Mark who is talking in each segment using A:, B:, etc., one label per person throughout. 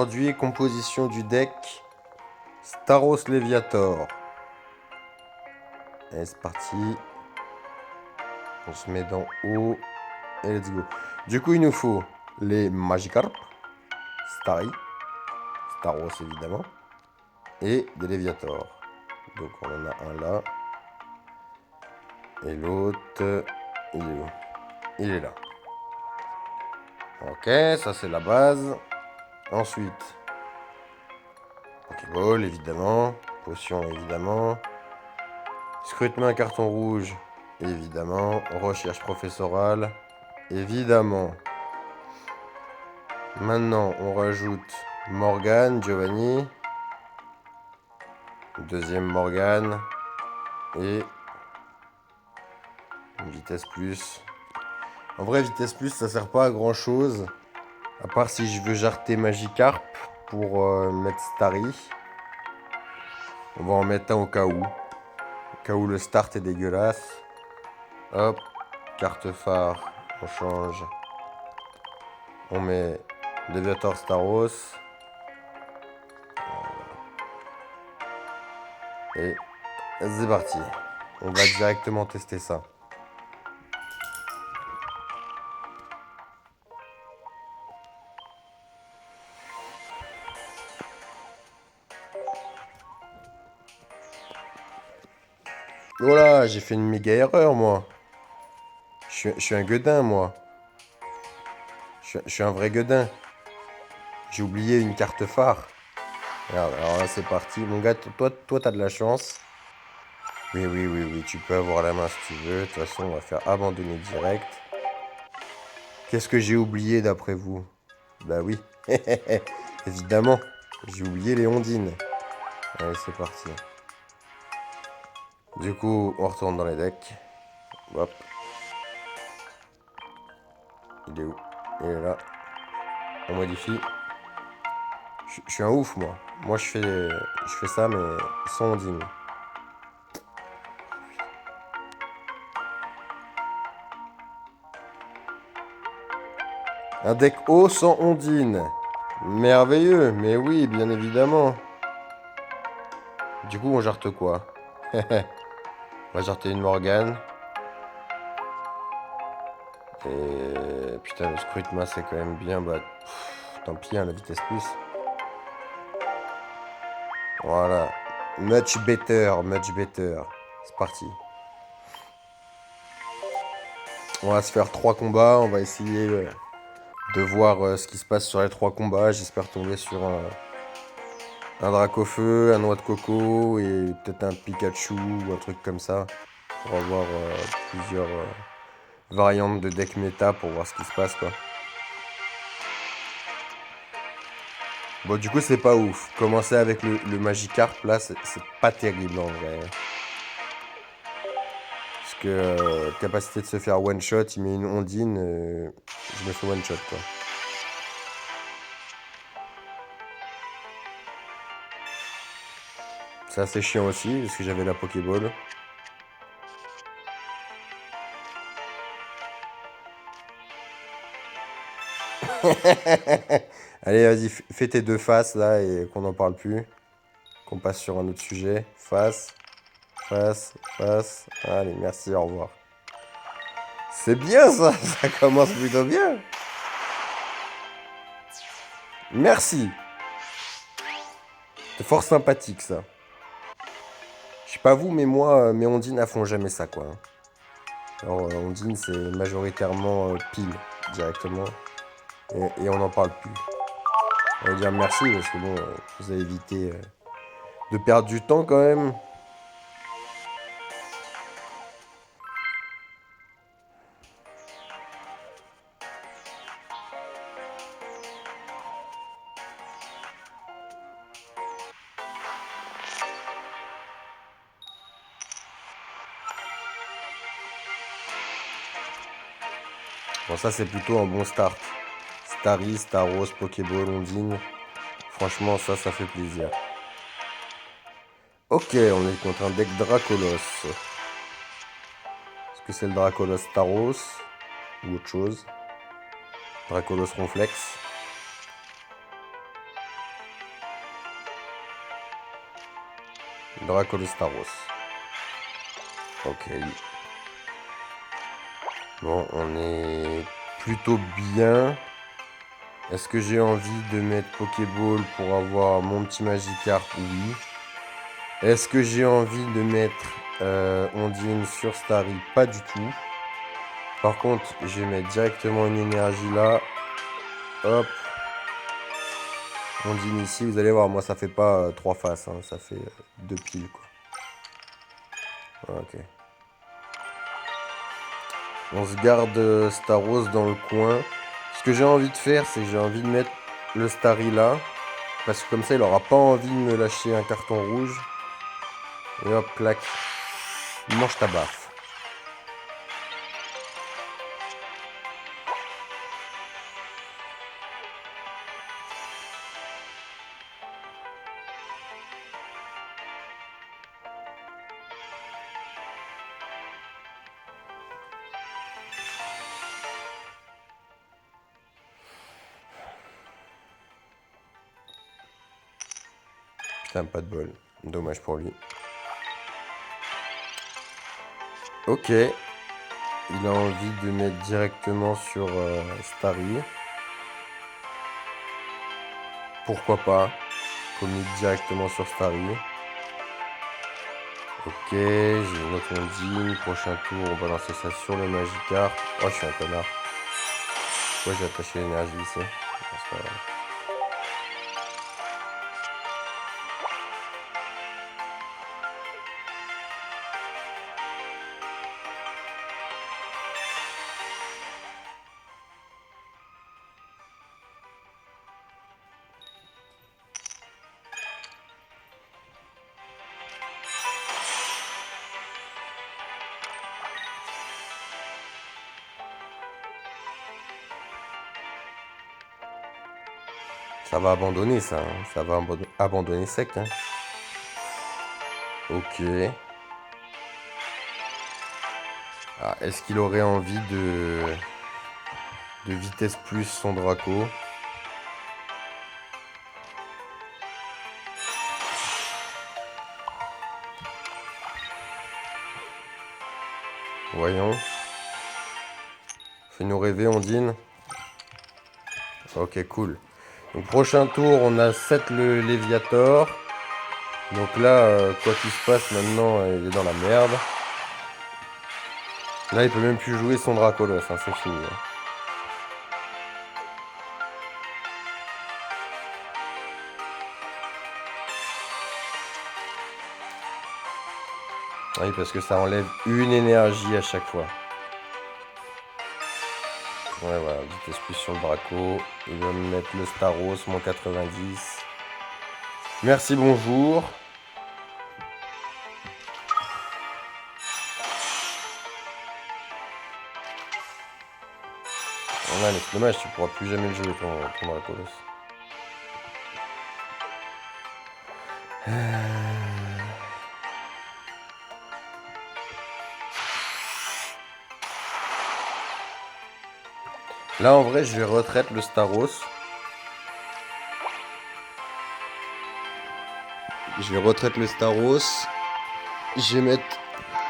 A: Aujourd'hui, composition du deck Staros Leviator. Allez, c'est parti. On se met dans haut et let's go. Du coup, il nous faut les Magikarp, Starry, Staros évidemment, et des Leviators. Donc on en a un là. Et l'autre, il est où? Il est là. Ok, ça c'est la base. Ensuite, Pokéball évidemment, potion évidemment, scrutement carton rouge évidemment, recherche professorale évidemment. Maintenant on rajoute Morgane, Giovanni, deuxième Morgane et une vitesse plus. En vrai vitesse plus ça sert pas à grand chose, à part si je veux jarter Magikarp pour mettre Starry. On va en mettre un au cas où. Au cas où le start est dégueulasse. Hop, carte phare, on change. On met Leviator Staros. Et c'est parti. On va directement tester ça. Voilà, j'ai fait une méga erreur, moi. Je suis un gueudin, moi. Je suis un vrai gueudin. J'ai oublié une carte phare. Regarde, alors là, c'est parti. Mon gars, toi, t'as de la chance. Oui, oui, oui, oui, tu peux avoir la main si tu veux. De toute façon, on va faire abandonner direct. Qu'est-ce que j'ai oublié d'après vous? Bah oui. Évidemment, j'ai oublié les ondines. Allez, c'est parti. Du coup, on retourne dans les decks. Hop. Il est où? Il est là. On modifie. Je suis un ouf, moi. Moi, je fais ça, mais sans ondine. Un deck haut sans ondine. Merveilleux, mais oui, bien évidemment. Du coup, on jarte quoi? On va jarter une Morgane. Et putain, le Scrutma, c'est quand même bien. Bah, tant pis, hein, la vitesse plus. Voilà. Much better, much better. C'est parti. On va se faire 3 combats. On va essayer de voir ce qui se passe sur les 3 combats. J'espère tomber sur un Dracofeu, un Noix de Coco et peut-être un Pikachu ou un truc comme ça. Pour avoir plusieurs variantes de deck méta pour voir ce qui se passe, quoi. Bon, du coup, c'est pas ouf. Commencer avec le Magikarp, là, c'est pas terrible en vrai. Parce que capacité de se faire one shot, il met une ondine, je me fais one shot, quoi. C'est assez chiant aussi, parce que j'avais la Pokéball. Allez, vas-y, fais tes 2 faces là et qu'on n'en parle plus. Qu'on passe sur un autre sujet. Face, face, face. Allez, merci, au revoir. C'est bien ça, ça commence plutôt bien. Merci. C'est fort sympathique ça. Je sais pas vous, mais moi, mes ondines, elles font jamais ça, quoi. Alors, ondine, c'est majoritairement pile, directement. Et on n'en parle plus. On va dire merci, parce que bon, vous avez évité de perdre du temps quand même. Bon, ça, c'est plutôt un bon start. Starry, Staros, Pokéball, Ondine. Franchement, ça fait plaisir. Ok, on est contre un deck Dracolos. Est-ce que c'est le Dracolos Staros ou autre chose? Dracolos Ronflex. Dracolos Staros. Ok. Bon, on est plutôt bien. Est-ce que j'ai envie de mettre Pokéball pour avoir mon petit Magikarp? Oui. Est-ce que j'ai envie de mettre Ondine sur Starry? Pas du tout. Par contre, je vais mettre directement une énergie là. Hop. Ondine ici. Vous allez voir, moi ça fait pas 3 faces. Hein, ça fait 2 piles quoi. Ok. On se garde Staros dans le coin. Ce que j'ai envie de faire, c'est que j'ai envie de mettre le Starry là. Parce que comme ça, il aura pas envie de me lâcher un carton rouge. Et hop, clac. Il mange ta baffe. Putain, pas de bol. Dommage pour lui. Ok. Il a envie de mettre directement sur Starry. Pourquoi pas. Commit directement sur Starry. Ok, j'ai une autre Ondine. Prochain tour, on va lancer ça sur le Magikarp. Oh, je suis un connard. Pourquoi j'ai attaché l'énergie ici? Non, c'est pas grave. Ça va abandonner ça. Hein. Ça va abandonner sec. Hein. Ok. Ah, est-ce qu'il aurait envie de vitesse plus son Draco? Voyons. Fais-nous rêver, Ondine. Ok, cool. Donc prochain tour, on a 7 le Léviator. Donc là, quoi qu'il se passe maintenant, il est dans la merde. Là, il peut même plus jouer son Dracolos, hein, c'est fini. Hein. Oui, parce que ça enlève une énergie à chaque fois. Ouais, voilà, vitesse plus sur le Draco. Il va me mettre le Staros, mon 90. Merci, bonjour. Ouais, mais c'est dommage, tu pourras plus jamais le jouer ton Dracolos. Là, en vrai, je vais retraite le Staros. Je vais retraite le Staros. Je vais mettre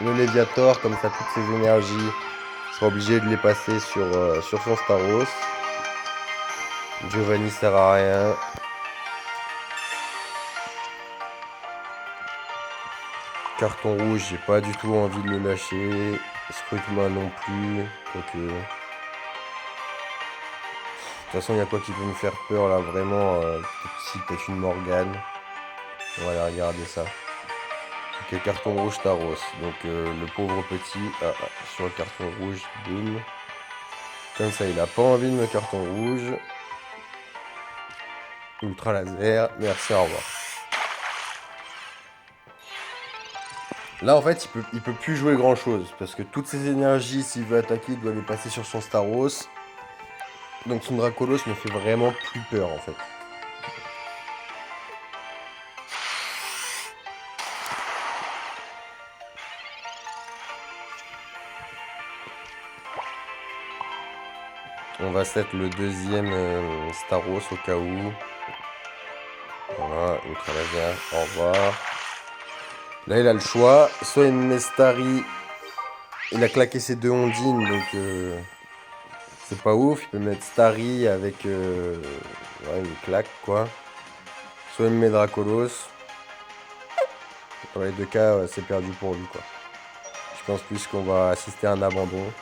A: le Léviator, comme ça, toutes ces énergies, il sera obligé de les passer sur son Staros. Giovanni sert à rien. Carton rouge, j'ai pas du tout envie de le lâcher. Scrutma non plus. Donc, de toute façon, il y a quoi qui peut me faire peur là, vraiment. Peut-être une Morgane. On va aller regarder ça. Ok, carton rouge Taros. Donc le pauvre petit, sur le carton rouge, boum. Comme ça, il a pas envie de me carton rouge. Ultra laser, merci, au revoir. Là, en fait, il peut plus jouer grand chose. Parce que toutes ses énergies, s'il veut attaquer, il doit les passer sur son Staros. Donc son Dracolos me fait vraiment plus peur, en fait. On va set le deuxième Staros au cas où. Voilà, ultra laser, au revoir. Là, il a le choix. Soit il met Starry. Il a claqué ses deux ondines, donc c'est pas ouf. Il peut mettre Starry avec ouais, une claque, quoi. Soit il met Dracolos. Dans les deux cas, c'est perdu pour lui, quoi. Je pense plus qu'on va assister à un abandon.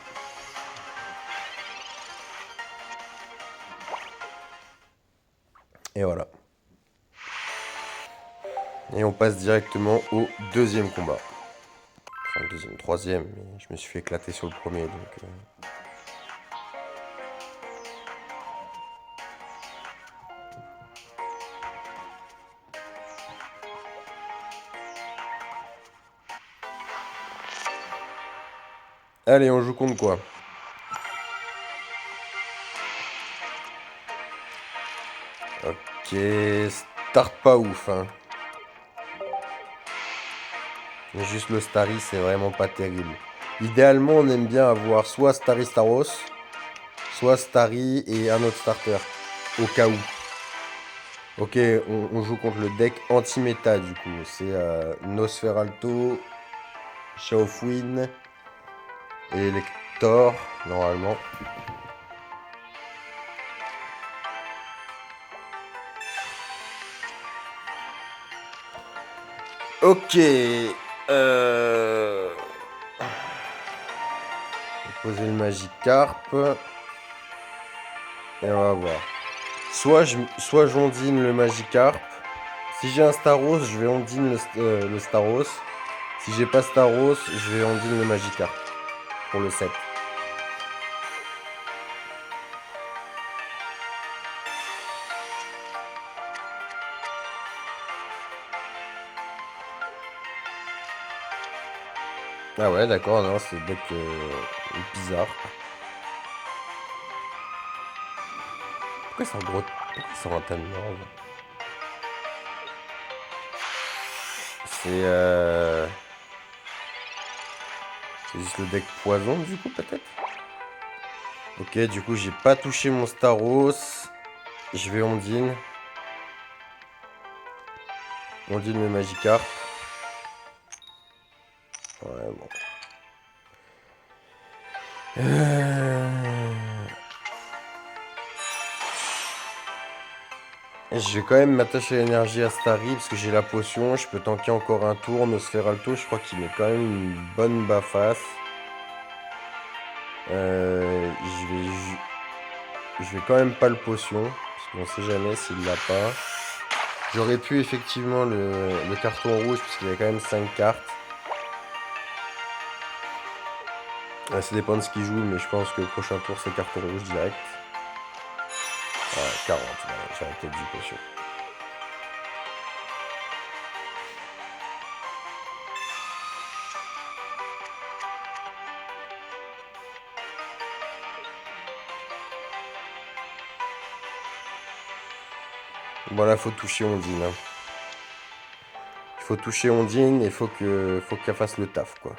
A: Et voilà. Et on passe directement au deuxième combat. Enfin, le deuxième, troisième, mais je me suis fait éclater sur le premier, donc... Allez, on joue contre quoi? Ok, start pas ouf, hein. Mais juste le Starry, c'est vraiment pas terrible. Idéalement, on aime bien avoir soit Starry Staros, soit Starry et un autre starter, au cas où. Ok, on joue contre le deck anti-méta, du coup. C'est Nosferalto, Shaofwin et Elector, normalement. Ok. Poser le Magikarp. Et on va voir. Soit j'ondine le Magikarp. Si j'ai un Staros, je vais ondine le Staros. Si j'ai pas Staros, je vais ondine le Magikarp. Pour le 7. Ah ouais, d'accord, non, c'est deck bizarre. Pourquoi c'est un gros... Pourquoi c'est un Tanmord? C'est C'est juste le deck poison du coup peut-être. Ok, du coup j'ai pas touché mon Staros. Je vais Ondine. Ondine le Magikarp. Ouais bon. Je vais quand même m'attacher à l'énergie à Starry parce que j'ai la potion. Je peux tanker encore un tour. Nosferalto, je crois qu'il met quand même une bonne bas-face. Euh, je vais, je vais quand même pas le potion. Parce qu'on sait jamais s'il l'a pas. J'aurais pu effectivement le carton rouge parce qu'il y a quand même 5 cartes. Ça dépend de ce qu'il joue, mais je pense que le prochain tour c'est carton rouge direct. Ouais, 40, ouais, j'aurais peut-être dû potion. Bon là faut toucher Ondine. Hein. Il faut toucher Ondine et faut qu'elle fasse le taf quoi.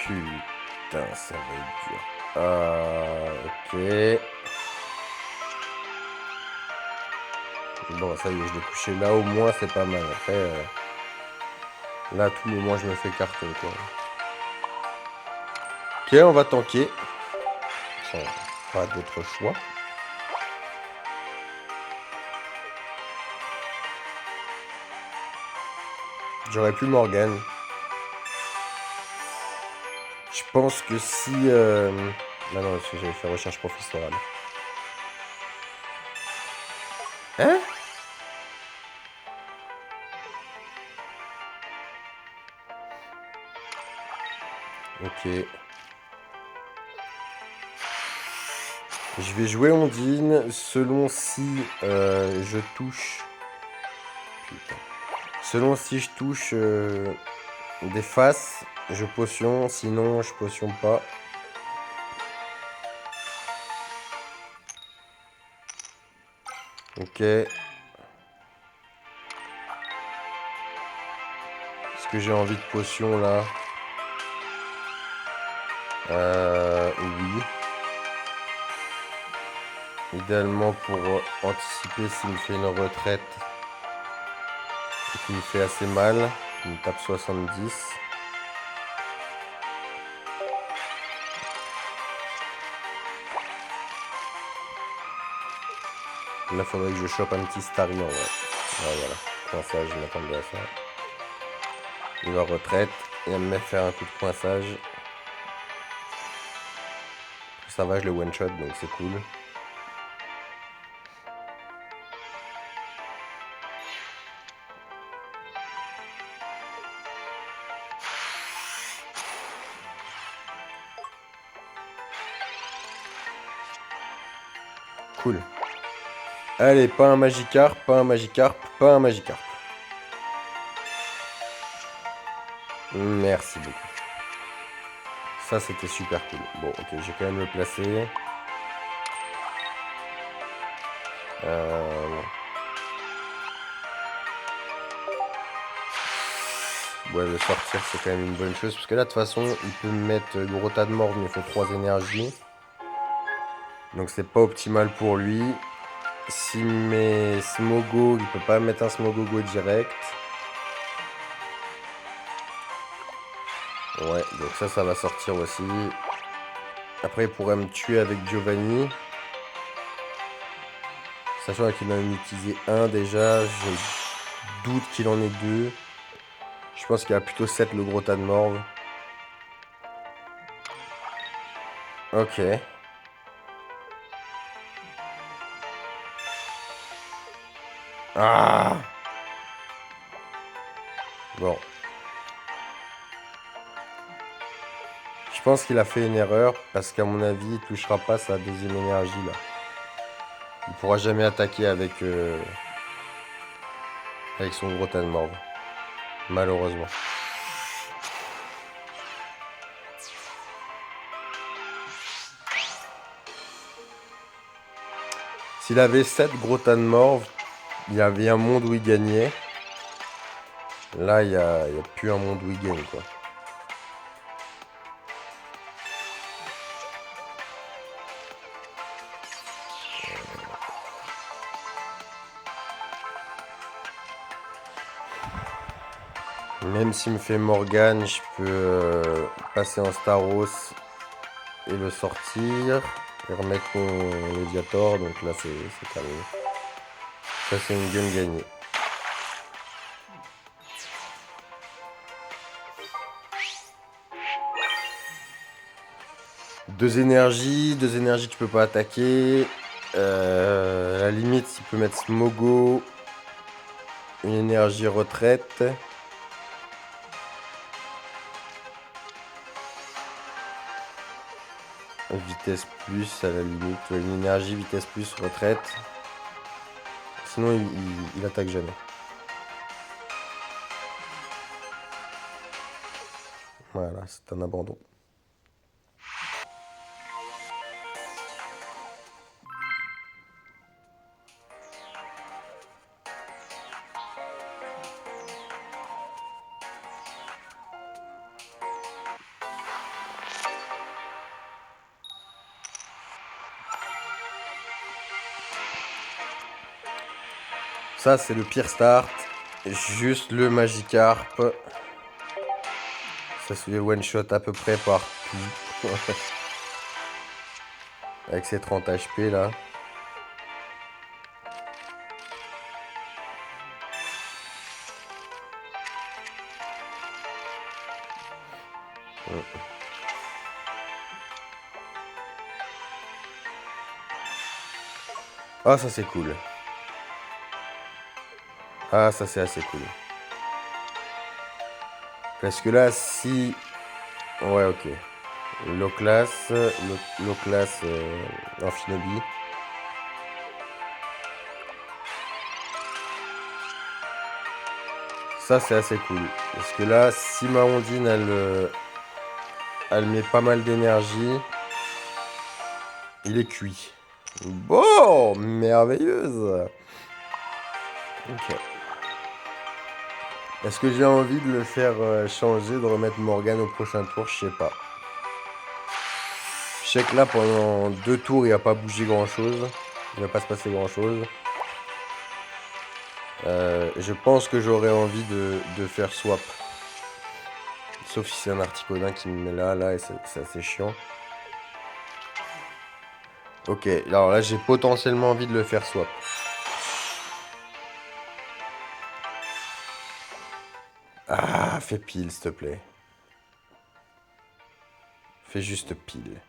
A: Putain, ça va être dur. Ok. Bon, ça y est, je l'ai touché là, au moins, c'est pas mal. Après, là, à tout moment, je me fais carton, quoi. Ok, on va tanker. Pas d'autre choix. J'aurais pu Morgane. Je pense que si... Ah non, parce que j'avais fait recherche professorale. Hein? Ok. Je vais jouer Ondine selon si je touche. Putain. Selon si je touche des faces, je potion. Sinon, je potion pas. Ok. Est-ce que j'ai envie de potion là? Oui. Idéalement pour anticiper s'il me fait une retraite et qu'il me fait assez mal. Il me tape 70. Là, faudrait que je chope un petit Starion, ouais. Ouais, voilà. Coinçage, je m'attendais à ça. Il va en retraite. Il va me faire un coup de coinçage. Ça va, je le one-shot, donc c'est cool. Cool. Allez, pas un Magikarp, pas un Magikarp, pas un Magikarp. Merci beaucoup. Ça, c'était super cool. Bon, ok, je vais quand même le placer. Ouais, le sortir, c'est quand même une bonne chose. Parce que là, de toute façon, il peut me mettre gros tas de morts, mais il faut 3 énergies. Donc, c'est pas optimal pour lui. S'il met Smogo, il peut pas mettre un Smogogo direct. Ouais, donc ça va sortir aussi. Après, il pourrait me tuer avec Giovanni. Sachant qu'il en a utilisé un déjà, je doute qu'il en ait deux. Je pense qu'il y a plutôt 7 le gros tas de morve. Ok. Ah! Bon. Je pense qu'il a fait une erreur parce qu'à mon avis, il touchera pas sa deuxième énergie là. Il pourra jamais attaquer avec son gros tas de morve. Malheureusement. S'il avait 7 gros tas de morve, il y avait un monde où il gagnait. Là, il y a plus un monde où il gagne quoi. Même s'il me fait Morgane, je peux passer en Staros et le sortir. Et remettre mon Léviator. Donc là, c'est terminé. Ça, c'est une game gagnée. Deux énergies tu peux pas attaquer. À la limite, il peut mettre Smogo. Une énergie retraite. Vitesse plus, à la limite. Une énergie, vitesse plus, retraite. Sinon, il attaque jamais. Voilà, c'est un abandon. Ça, c'est le pire start. Juste le Magikarp. Ça se fait one shot à peu près par tout. Avec ses 30 HP là. Ah, ça c'est cool. Ah, ça c'est assez cool. Parce que là, si... Ouais, ok. Low class, low class Amphinobi. Ça c'est assez cool. Parce que là, si ma Ondine, elle met pas mal d'énergie, il est cuit. Bon, merveilleuse. Ok. Est-ce que j'ai envie de le faire changer, de remettre Morgane au prochain tour? Je sais pas. Je sais que là, pendant 2 tours, il va pas bougé grand-chose. Il va pas se passer grand-chose. Je pense que j'aurais envie de faire swap. Sauf si c'est un Articodin qui me met là, et c'est assez chiant. Ok, alors là, j'ai potentiellement envie de le faire swap. Ah, fais pile, s'il te plaît. Fais juste pile.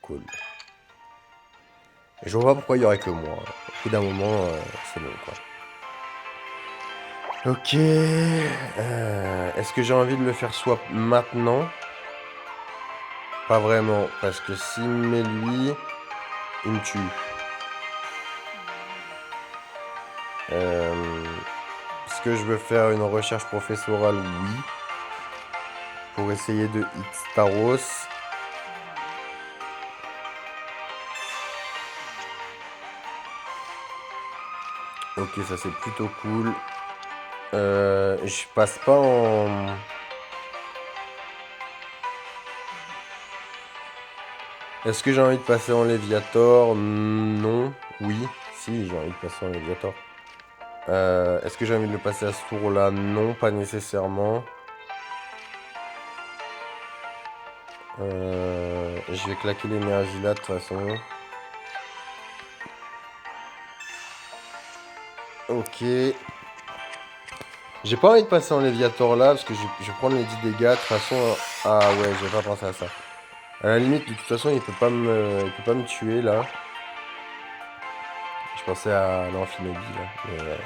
A: Cool. Et je vois pas pourquoi il y aurait que moi. Au bout d'un moment, c'est bon, quoi. Ok. Est-ce que j'ai envie de le faire swap maintenant? Pas vraiment, parce que s'il me met lui, il me tue. Est-ce que je veux faire une recherche professorale? Oui. Pour essayer de hit Staros. Ok, ça c'est plutôt cool. Je passe pas en... Est-ce que j'ai envie de passer en Léviator? Non. Oui. Si, j'ai envie de passer en Léviator. Est-ce que j'ai envie de le passer à ce tour-là? Non, pas nécessairement. Je vais claquer l'énergie là de toute façon. Ok. J'ai pas envie de passer en Léviator là parce que je vais prendre les 10 dégâts. De toute façon. Ah ouais, j'ai pas pensé à ça. À la limite, de toute façon, il peut pas me tuer là. Je pensais à l'Amphinobie là. Mais,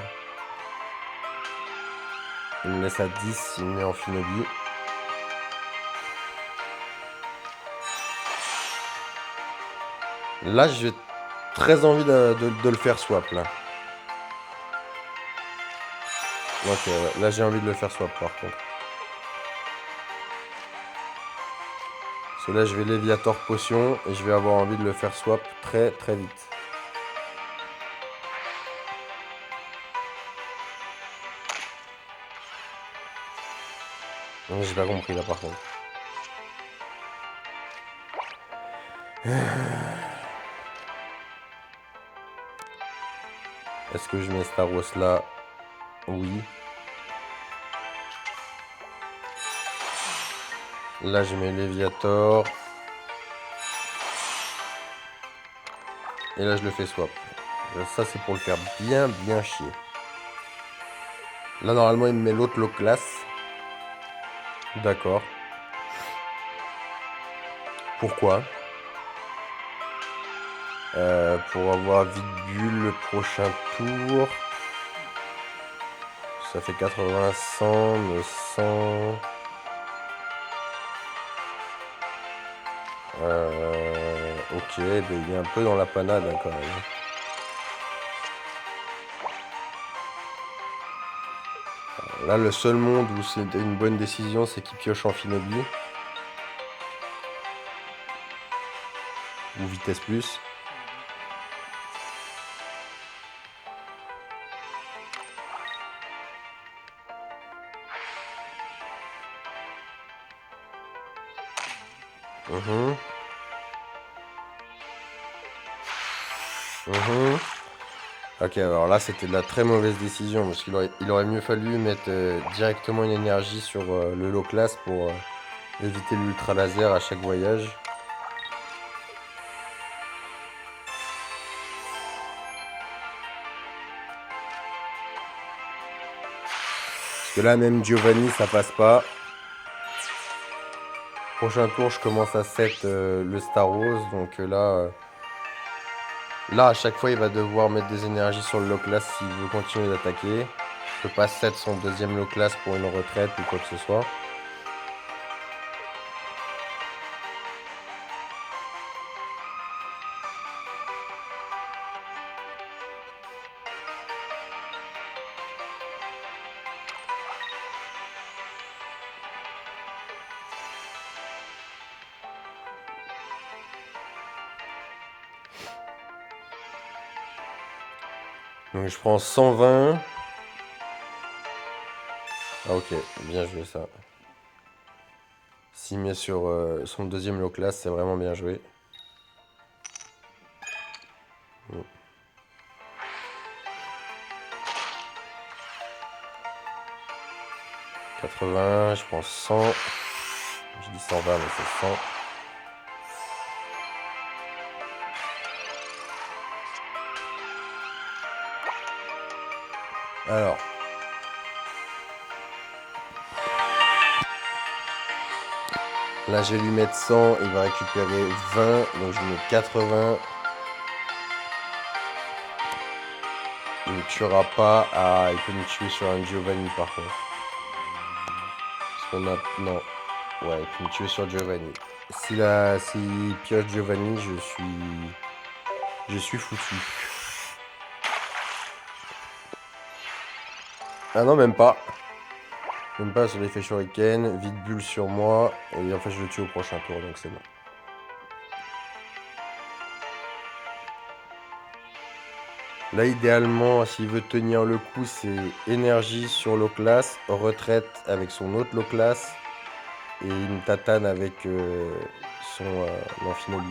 A: il me laisse à 10, il me met Amphinobie. Là, j'ai très envie de le faire swap là. Ok, ouais. Là, j'ai envie de le faire swap par contre. Parce que là, je vais Léviator potion et je vais avoir envie de le faire swap très très vite. J'ai pas compris là par contre. Est-ce que je mets Staros là? Oui. Là, je mets Léviator. Et là, je le fais swap. Ça, c'est pour le faire bien, bien chier. Là, normalement, il me met l'autre low class. D'accord. Pourquoi? Pour avoir vite bulle le prochain tour. Ça fait 80, 100, mais 100... ok, ben il est un peu dans la panade hein, quand même. Là, le seul monde où c'est une bonne décision, c'est qu'il pioche en Finobie. Ou vitesse plus. Mhm, mhm. Ok, alors là, c'était de la très mauvaise décision, parce il aurait mieux fallu mettre directement une énergie sur le low class pour éviter l'ultra laser à chaque voyage. Parce que là, même Giovanni, ça passe pas. Prochain tour, je commence à set le Star Wars, donc là, à chaque fois, il va devoir mettre des énergies sur le low class s'il veut continuer d'attaquer. Je peux pas set son deuxième low class pour une retraite ou quoi que ce soit. Donc je prends 120. Ah ok, bien joué ça. S'il met sur son deuxième low class, c'est vraiment bien joué. Mm. 80, je prends 100. Je dis 120, mais c'est 100. Alors. Là, je vais lui mettre 100. Il va récupérer 20. Donc, je lui mets 80. Il ne me tuera pas. Ah, il peut me tuer sur un Giovanni, par contre. Parce qu'on a... Non. Ouais, il peut me tuer sur Giovanni. S'il pioche Giovanni, je suis foutu. Ah non, même pas. Même pas sur l'effet shuriken. Vide bulle sur moi. Et en fait, je le tue au prochain tour, donc c'est bon. Là, idéalement, s'il veut tenir le coup, c'est énergie sur low class, retraite avec son autre low class, et une tatane avec son Amphinoli.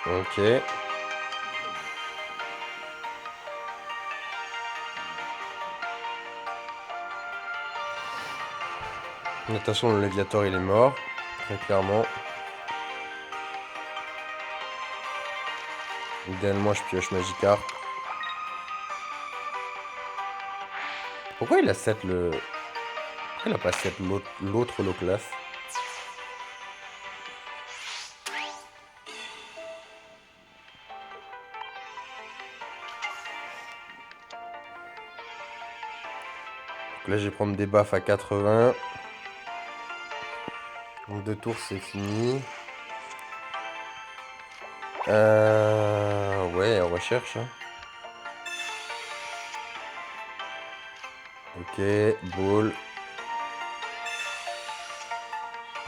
A: Ok. De toute façon, le Léviator, il est mort, très clairement. Idéalement, je pioche Magikarp. Pourquoi il a 7 le... Pourquoi il a pas 7 l'autre low class? Donc là, je vais prendre des baffes à 80. Donc 2 tours, c'est fini. Ouais, on recherche. Hein. Ok, ball.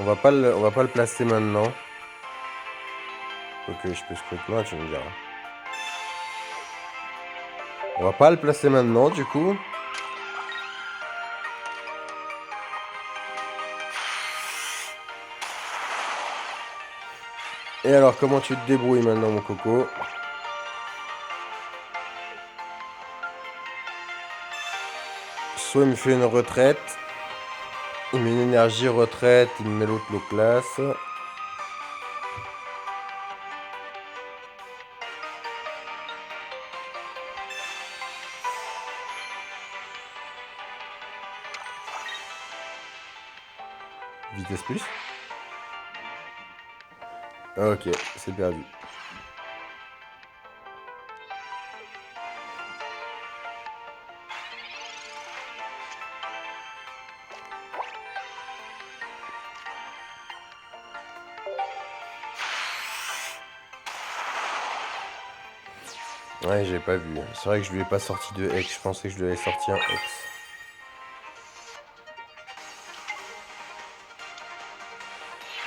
A: On va pas le placer maintenant. Ok, je peux scrutement, tu me diras. On va pas le placer maintenant, du coup. Et alors, comment tu te débrouilles maintenant, mon coco? Soit il me fait une retraite. Il met une énergie retraite, il me met l'autre low class. Vitesse plus. Ok, c'est perdu. Ouais, j'avais pas vu. C'est vrai que je lui ai pas sorti de Hex. Je pensais que je lui avais sorti un Hex.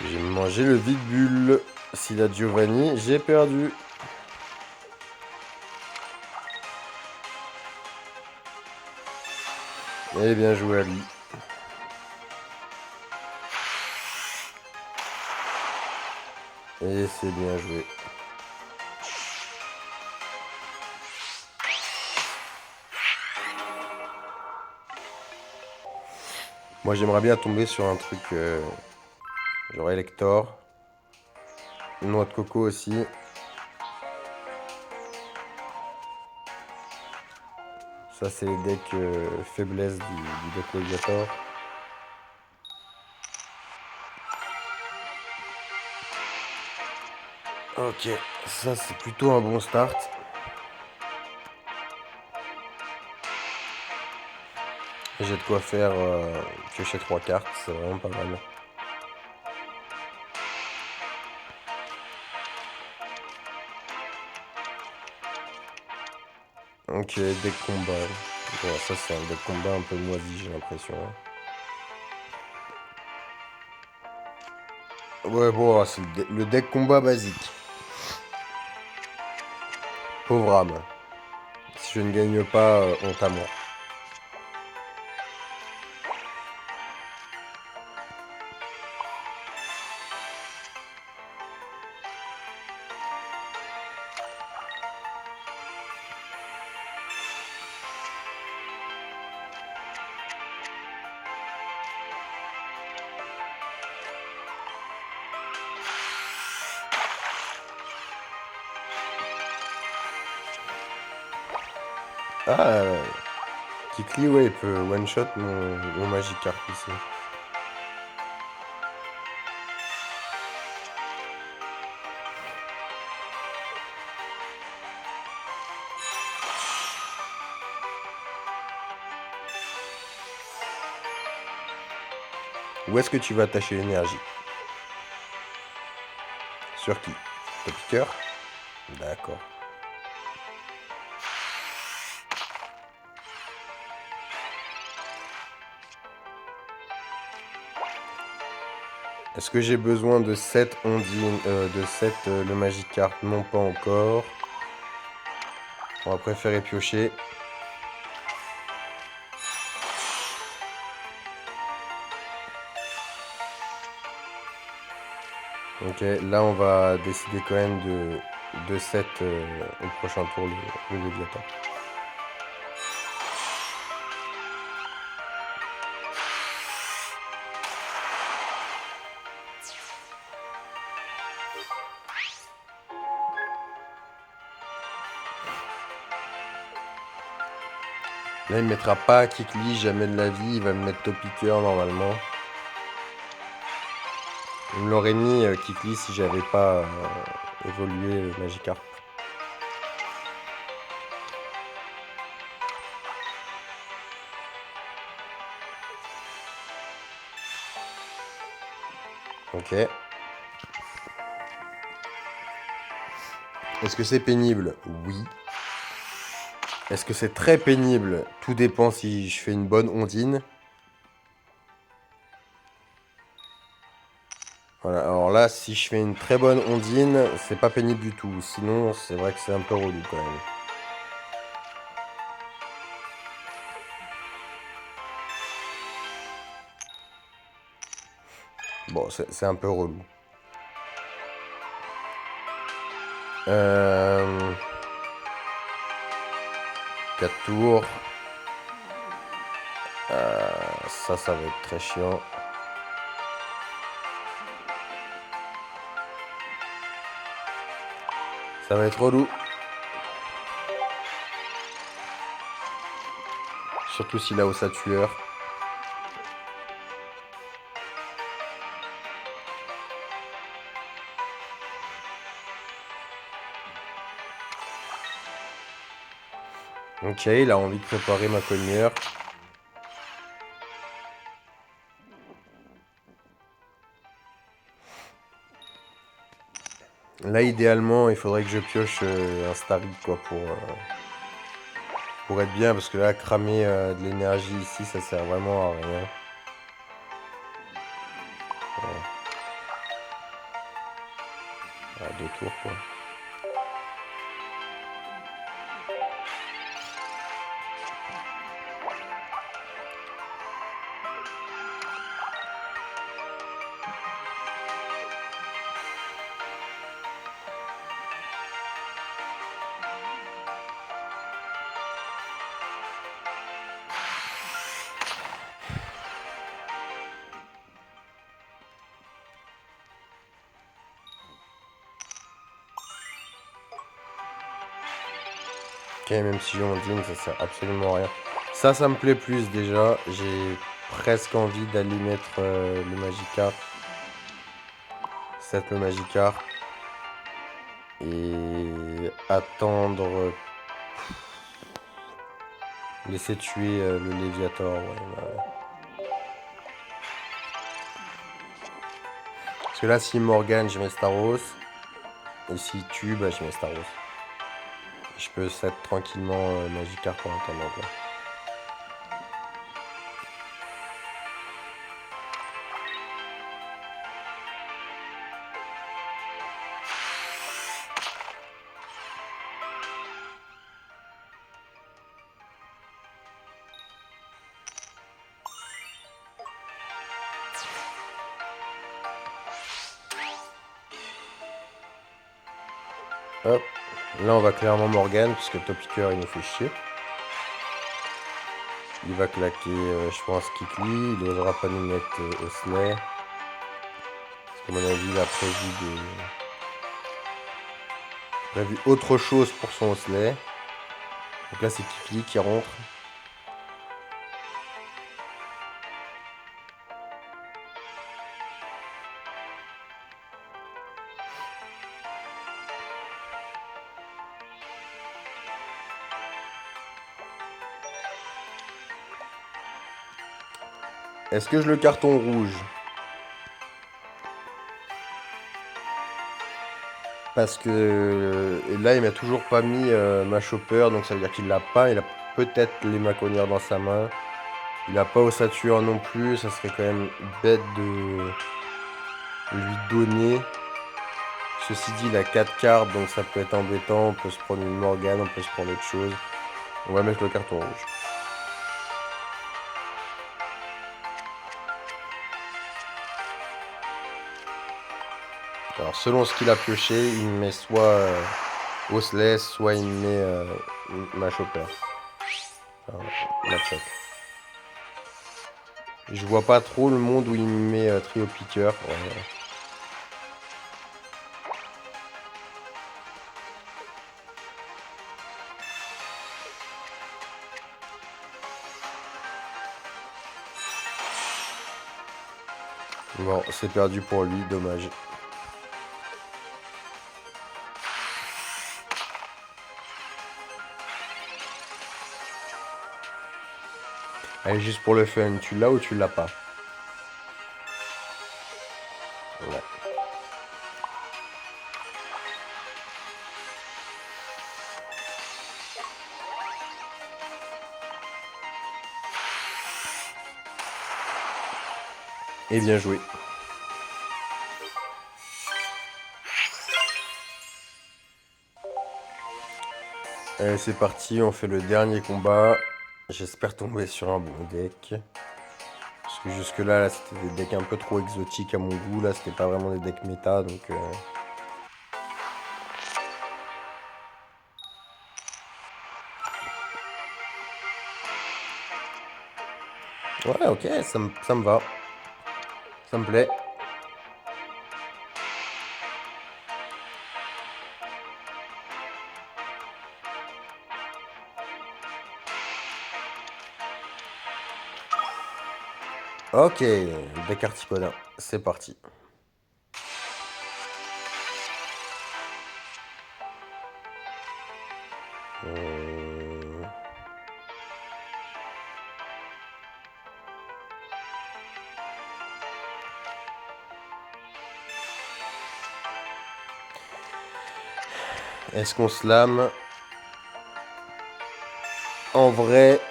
A: J'ai mangé le vide-bulle. S'il a Giovanni, j'ai perdu. Et bien joué à lui. Et c'est bien joué. Moi, j'aimerais bien tomber sur un truc genre Elector. Noix de coco aussi. Ça, c'est les decks faiblesse du deck Léviator. Ok, ça, c'est plutôt un bon start. J'ai de quoi faire piocher 3 cartes, c'est vraiment pas mal. Ok, deck combat. Bon, ça, c'est un deck combat un peu moisi, j'ai l'impression. Hein. Ouais, bon, c'est le deck combat basique. Pauvre âme. Si je ne gagne pas, honte à moi. Ah, Kikli, ouais, il peut one-shot mon Magikarp ici. Où est-ce que tu vas attacher l'énergie? Sur qui? Top piqueur? D'accord. Est-ce que j'ai besoin de 7 ondines, de 7 le Magikarp? Non, pas encore. On va préférer piocher. Ok, là on va décider quand même de 7 au prochain tour le Léviathan. Là il me mettra pas Kikli, jamais de la vie, il va me mettre top piqueur normalement. Il me l'aurait mis Kikli si j'avais pas évolué le Magikarp. Ok. Est-ce que c'est pénible? Oui. Est-ce que c'est très pénible? Tout dépend si je fais une bonne ondine. Voilà, alors là, si je fais une très bonne ondine, c'est pas pénible du tout. Sinon, c'est vrai que c'est un peu relou quand même. Bon, c'est un peu relou. 4 tours. Ça va être très chiant. Ça va être relou. Surtout s'il a ossature. Ok, il a envie de préparer ma cogneur. Là, idéalement, il faudrait que je pioche un Starry quoi pour être bien, parce que là, cramer de l'énergie ici, ça sert vraiment à rien. À 2 tours, quoi. Ok, même si j'ai ondine, ça sert absolument à rien. Ça me plaît plus déjà. J'ai presque envie d'aller mettre le Magikarp. 7 le Magikarp. Et attendre. Laisser tuer le Léviator. Ouais, bah. Parce que là, si Morgane, je mets Staros. Et s'il tue, je mets Staros. Je peux set tranquillement Magikarp en attendant, quoi. Hop. Là, on va clairement Morgane, puisque Top Picker, il nous fait chier. Il va claquer, je pense, Kikli. Il n'osera pas nous mettre Osley. Parce qu'à mon avis, il a prévu autre chose pour son Osley. Donc là, c'est Kikli qui rentre. Est-ce que je le carton rouge? Parce que là, il m'a toujours pas mis ma chopper, donc ça veut dire qu'il l'a pas. Il a peut-être les Maconières dans sa main. Il a pas Ossature non plus. Ça serait quand même bête de lui donner. Ceci dit, il a 4 cartes, donc ça peut être embêtant. On peut se prendre une Morgane, on peut se prendre autre chose. On va mettre le carton rouge. Alors, selon ce qu'il a pioché, il me met soit Osley, soit il me met ma chopper. Enfin, ma check. Je vois pas trop le monde où il me met trio piqueur. Ouais. Bon, c'est perdu pour lui, dommage. Allez, juste pour le fun, tu l'as ou tu l'as pas? Ouais. Et bien joué. Allez, c'est parti, on fait le dernier combat. J'espère tomber sur un bon deck. Parce que jusque-là, là, c'était des decks un peu trop exotiques à mon goût. Là, c'était pas vraiment des decks méta, donc... Ouais, ok, ça me va. Ça me plaît. Ok, deck Articola, c'est parti. Euh, Est-ce qu'on slam? En vrai,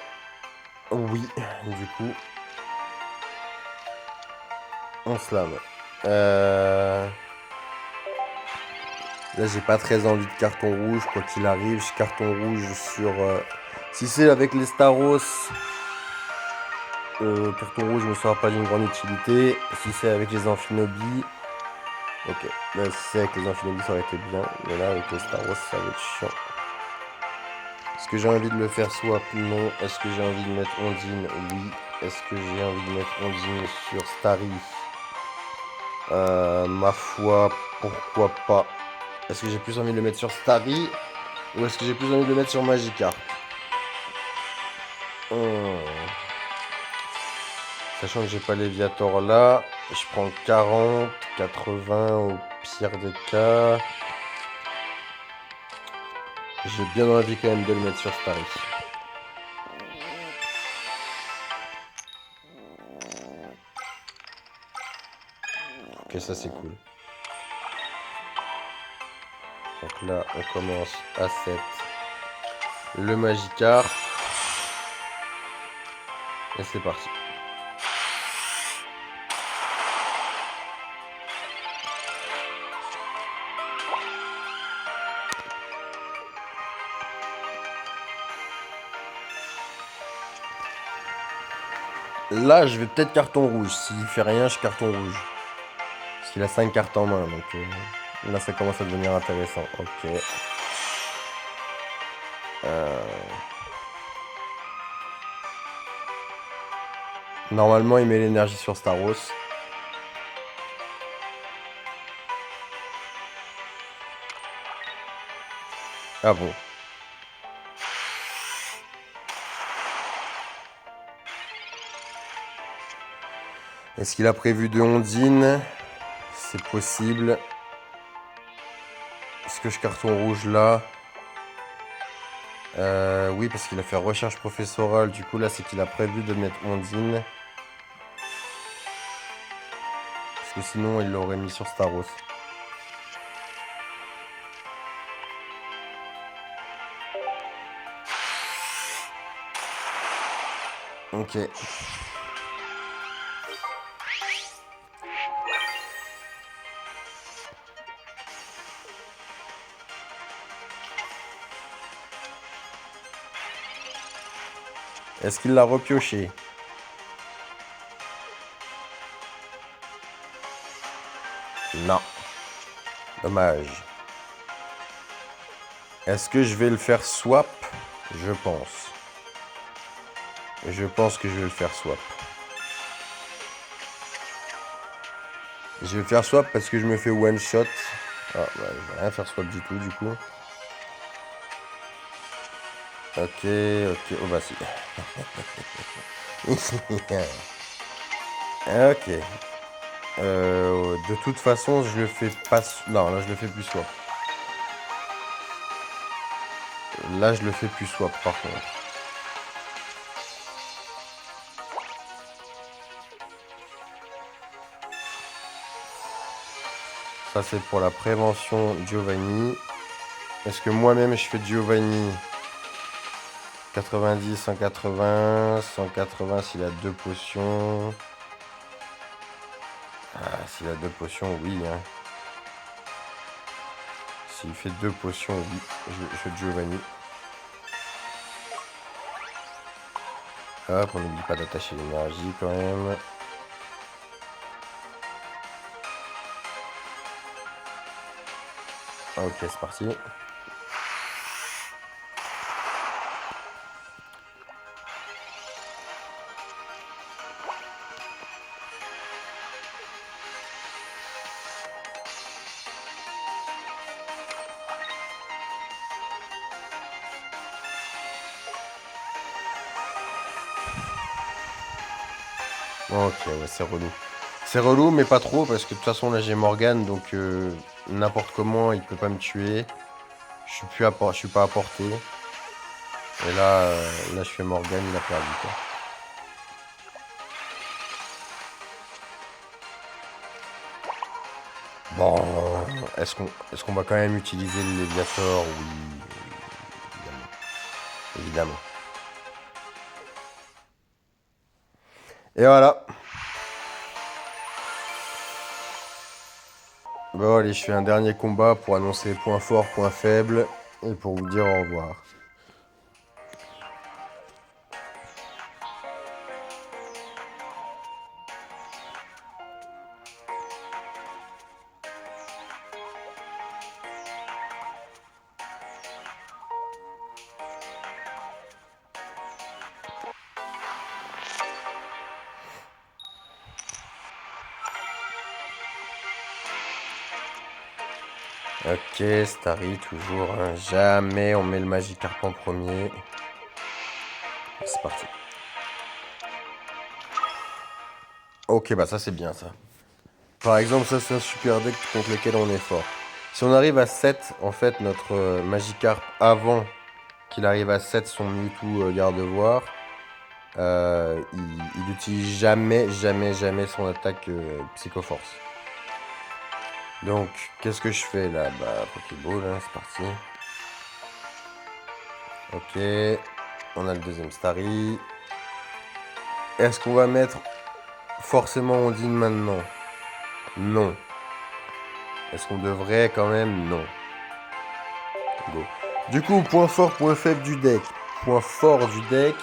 A: oui, du coup. On slam. Là, j'ai pas très envie de carton rouge, quoi qu'il arrive. Je carton rouge sur... Si c'est avec les Staros, carton rouge ne sera pas d'une grande utilité. Si c'est avec les Amphinobies... Ok, là, si c'est avec les Amphinobies, ça aurait été bien. Mais là, avec les Staros, ça va être chiant. Est-ce que j'ai envie de le faire swap? Non. Est-ce que j'ai envie de mettre Ondine? Oui. Est-ce que j'ai envie de mettre Ondine sur Starry? Ma foi, pourquoi pas? Est-ce que j'ai plus envie de le mettre sur Starry ou est-ce que j'ai plus envie de le mettre sur Magikarp? Sachant que j'ai pas Léviator là, je prends 40, 80 au pire des cas. J'ai bien envie quand même de le mettre sur Starry. Ok, ça c'est cool. Donc là, on commence à 7. Le Magikarp. Et c'est parti. Là, je vais peut-être carton rouge. S'il fait rien, je carton rouge. Parce qu'il a 5 cartes en main. Donc Là, ça commence à devenir intéressant. Ok. Normalement, il met l'énergie sur Staros. Ah bon. Est-ce qu'il a prévu de Ondine? C'est possible. Est-ce que je carton rouge là? Oui, parce qu'il a fait recherche professorale. Du coup, là, c'est qu'il a prévu de mettre Ondine. Parce que sinon, il l'aurait mis sur Staros. Ok. Est-ce qu'il l'a repioché? Non. Dommage. Est-ce que je vais le faire swap? Je pense. Je pense que je vais le faire swap. Je vais le faire swap parce que je me fais one shot. Ah, bah, je vais rien faire swap du tout, du coup. Ok, ok. Oh, bah si. Ok. De toute façon, je le fais pas... Non, là, je le fais plus swap. Là, je le fais plus swap, par contre. Ça, c'est pour la prévention Giovanni. Est-ce que moi-même, je fais Giovanni 90, 180, 180 s'il a 2 potions. Ah, s'il a 2 potions, oui. Hein. S'il fait 2 potions, oui. Je fais Giovanni. Hop, on n'oublie pas d'attacher l'énergie quand même. Ok, c'est parti. Ok, ouais, c'est relou. C'est relou, mais pas trop, parce que de toute façon, là, j'ai Morgane, donc n'importe comment, il peut pas me tuer. Je suis pas à portée. Et là, là, je fais Morgane, il a perdu, quoi. Bon, est-ce qu'on va quand même utiliser le Léviator? Oui, évidemment. Et voilà. Bon, allez, je fais un dernier combat pour annoncer point fort, point faible, et pour vous dire au revoir. Ok, Starry, toujours. Hein. Jamais on met le Magikarp en premier. C'est parti. Ok, bah ça c'est bien ça. Par exemple, ça c'est un super deck contre lequel on est fort. Si on arrive à 7, en fait, notre Magikarp, avant qu'il arrive à 7 son Mewtwo Gardevoir, il utilise jamais, jamais, jamais son attaque Psychoforce. Donc, qu'est-ce que je fais là? Bah, Pokéball, hein, c'est parti. Ok, on a le deuxième Starry. Est-ce qu'on va mettre forcément Ondine maintenant? Non. Est-ce qu'on devrait quand même? Non. Go. Du coup, point fort, point faible du deck. Point fort du deck,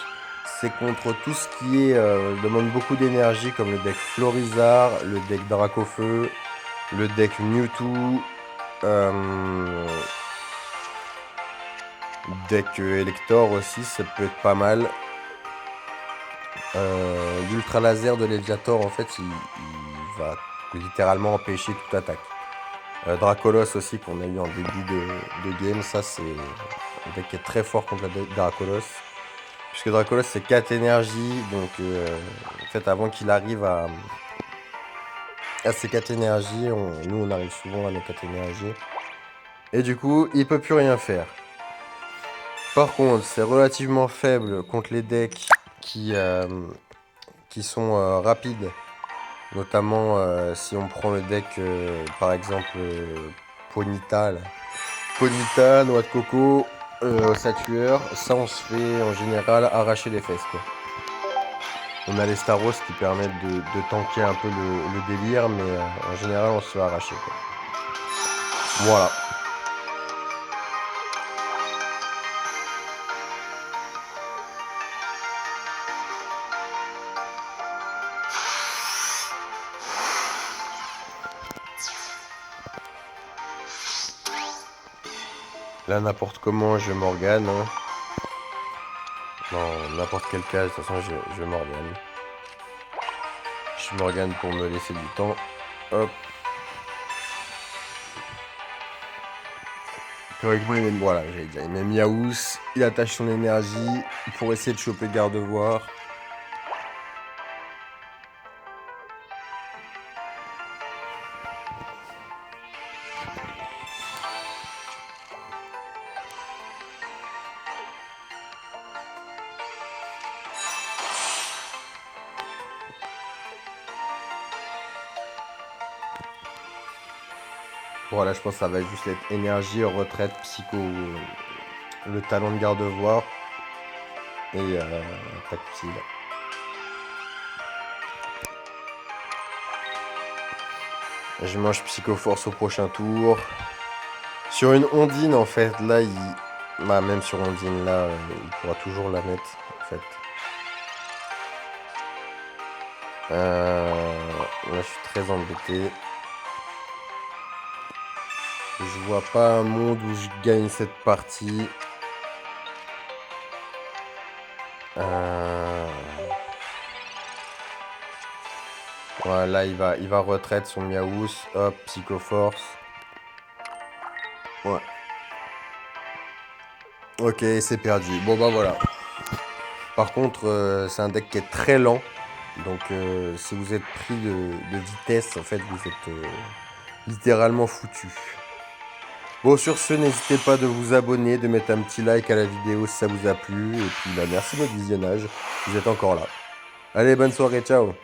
A: c'est contre tout ce qui demande beaucoup d'énergie, comme le deck Florizard, le deck Dracofeu, le deck Mewtwo, Deck Elector aussi, ça peut être pas mal. L'ultra laser de Léviator, en fait, il va littéralement empêcher toute attaque. Dracolos aussi, qu'on a eu en début de game, ça c'est un deck qui est très fort contre la Dracolos. Puisque Dracolos c'est 4 énergies, donc en fait avant qu'il arrive à ses 4 énergies, nous on arrive souvent à nos 4 énergies. Et du coup, il peut plus rien faire. Par contre, c'est relativement faible contre les decks qui sont rapides. Notamment si on prend le deck, par exemple, Ponyta, là. Ponyta, noix de coco, Osatueur, ça on se fait en général arracher les fesses, quoi. On a les Staros qui permettent de tanker un peu le délire, mais en général on se fait arracher, quoi. Voilà. Là, n'importe comment, je Morgane. Hein. Dans n'importe quelle case, de toute façon, je Morgane. Je Morgane pour me laisser du temps. Hop. Théoriquement, voilà, j'allais dire, il met Miaous, il attache son énergie pour essayer de choper le garde-voir. Voilà, je pense que ça va juste être énergie, retraite, psycho, le talent de garde-voir et tactile. Je mange psychoforce au prochain tour. Sur une Ondine, en fait, là, même sur Ondine, là, il pourra toujours la mettre, en fait. Là, je suis très embêté. Je vois pas un monde où je gagne cette partie. Voilà, il va retraite son Miaous. Hop, Psychoforce. Ouais. Ok, c'est perdu. Bon, bah voilà. Par contre, c'est un deck qui est très lent. Donc, si vous êtes pris de vitesse, en fait, vous êtes littéralement foutu. Bon, sur ce, n'hésitez pas de vous abonner, de mettre un petit like à la vidéo si ça vous a plu. Et puis, bah, merci de votre visionnage. Vous êtes encore là. Allez, bonne soirée, ciao.